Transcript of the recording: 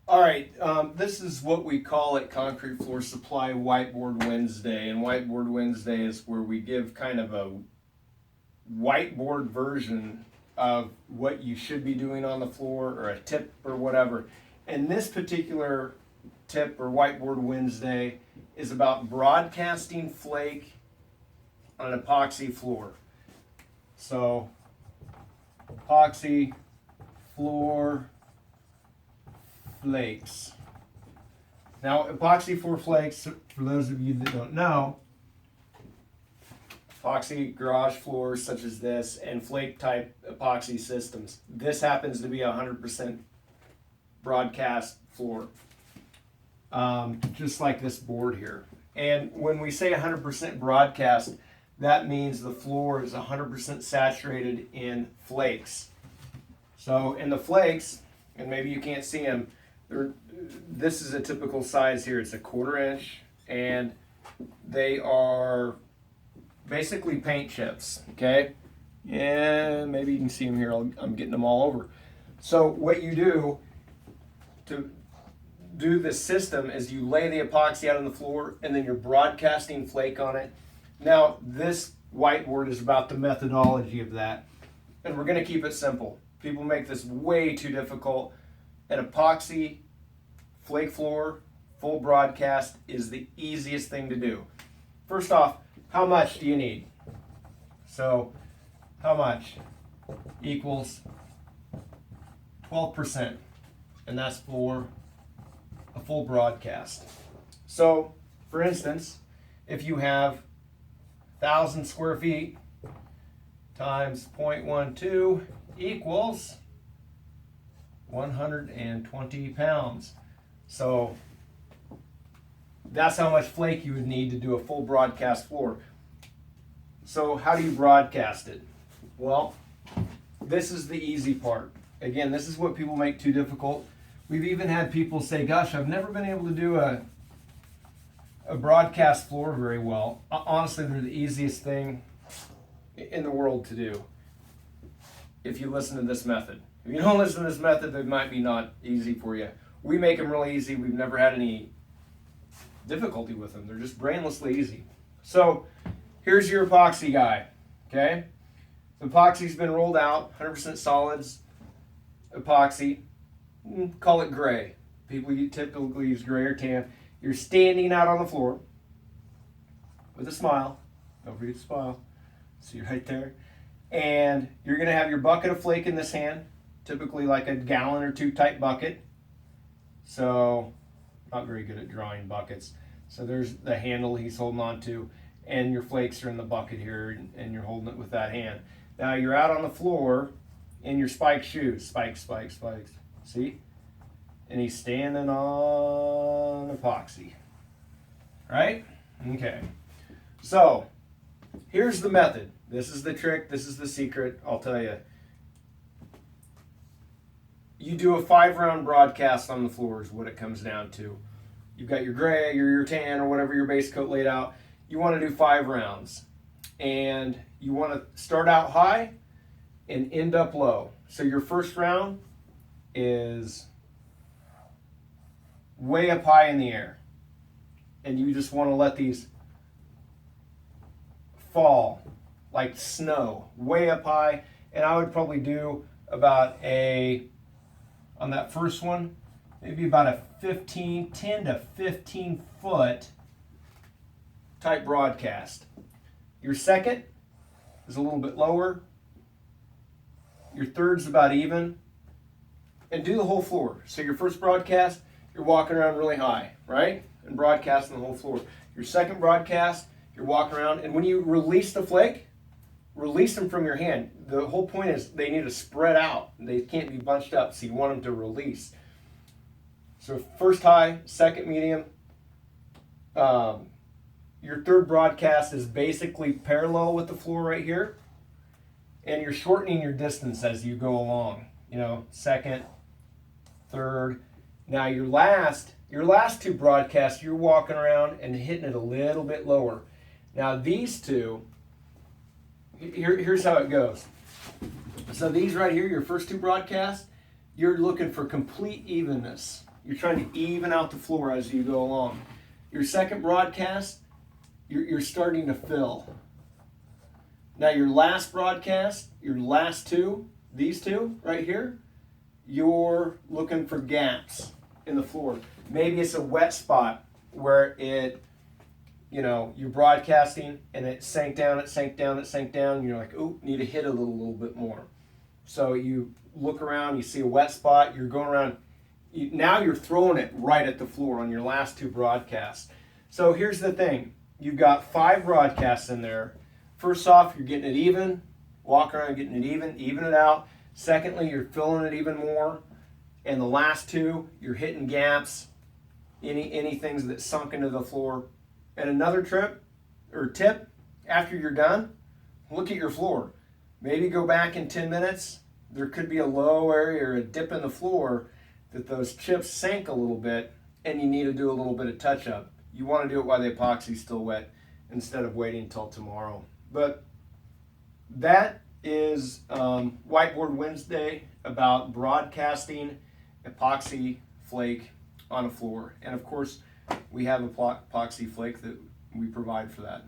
All right, this is what we call at Concrete Floor Supply Whiteboard Wednesday. And Whiteboard Wednesday is where we give kind of a whiteboard version of what you should be doing on the floor, or a tip or whatever. And this particular tip or Whiteboard Wednesday is about broadcasting flake on an epoxy floor. So, epoxy floor flakes. Now, epoxy floor flakes, for those of you that don't know, epoxy garage floors such as this and flake type epoxy systems. This happens to be a 100% broadcast floor, just like this board here. And when we say 100% broadcast, that means the floor is 100% saturated in flakes. So in the flakes, and maybe you can't see them, this is a typical size here. It's a 1/4 inch, and they are basically paint chips, okay? And maybe you can see them here. I'm getting them all over. So what you do to do this system is you lay the epoxy out on the floor, and then you're broadcasting flake on it. Now, this whiteboard is about the methodology of that, and we're going to keep it simple. People make this way too difficult. An epoxy flake floor, full broadcast, is the easiest thing to do. First off, how much do you need? So, how much equals 12%, and that's for a full broadcast. So, for instance, if you have 1,000 square feet times 0.12 equals 120 pounds. So that's how much flake you would need to do a full broadcast floor. So how do you broadcast it? Well, this is the easy part. Again, this is what people make too difficult. We've even had people say, gosh, I've never been able to do a broadcast floor very well. Honestly, they're the easiest thing in the world to do if you listen to this method. If you don't listen to this method, they might be not easy for you. We make them really easy. We've never had any difficulty with them. They're just brainlessly easy. So here's your epoxy guy, okay? The epoxy's been rolled out, 100% solids epoxy. Call it gray. People typically use gray or tan. You're standing out on the floor with a smile. Don't forget to smile. See right there. And you're going to have your bucket of flake in this hand, typically like a gallon or 2 type bucket. So, not very good at drawing buckets. So there's the handle he's holding on to, and your flakes are in the bucket here, and you're holding it with that hand. Now you're out on the floor in your spike shoes. Spikes, spikes, spikes. See? And he's standing on epoxy. Right? Okay. So, here's the method. This is the trick. This is the secret. I'll tell you. You do a 5-round broadcast on the floor is what it comes down to. You've got your gray or your tan or whatever your base coat laid out. You want to do 5 rounds. And you want to start out high and end up low. So your first round is way up high in the air. And you just want to let these fall like snow, way up high. And I would probably do about on that first one, maybe about a 10 to 15 foot type broadcast. Your second is a little bit lower. Your third's about even. And do the whole floor. So your first broadcast, you're walking around really high, right? And broadcasting the whole floor. Your second broadcast, you're walking around, and when you release the flake, release them from your hand. The whole point is they need to spread out. They can't be bunched up, so you want them to release. So first high, second medium. Your third broadcast is basically parallel with the floor right here. And you're shortening your distance as you go along. You know, second, third. Now your last 2 broadcasts, you're walking around and hitting it a little bit lower. Now these two, here's how it goes. So these right here, your first two broadcasts, you're looking for complete evenness. You're trying to even out the floor as you go along. Your second broadcast, you're starting to fill. Now your last broadcast, your last two, these two right here, you're looking for gaps in the floor. Maybe it's a wet spot where you're broadcasting and it sank down, and you're like, oh, need to hit a little bit more. So you look around, you see a wet spot, you're going around, now you're throwing it right at the floor on your last two broadcasts. So here's the thing, you've got 5 broadcasts in there. First off, you're getting it even, walk around getting it even it out. Secondly, you're filling it even more. And the last two, you're hitting gaps, any things that sunk into the floor. And another tip, after you're done, look at your floor. Maybe go back in 10 minutes. There could be a low area or a dip in the floor that those chips sank a little bit and you need to do a little bit of touch up. You want to do it while the epoxy's still wet instead of waiting until tomorrow. But that is Whiteboard Wednesday about broadcasting epoxy flake on a floor. And of course, we have a epoxy flake that we provide for that.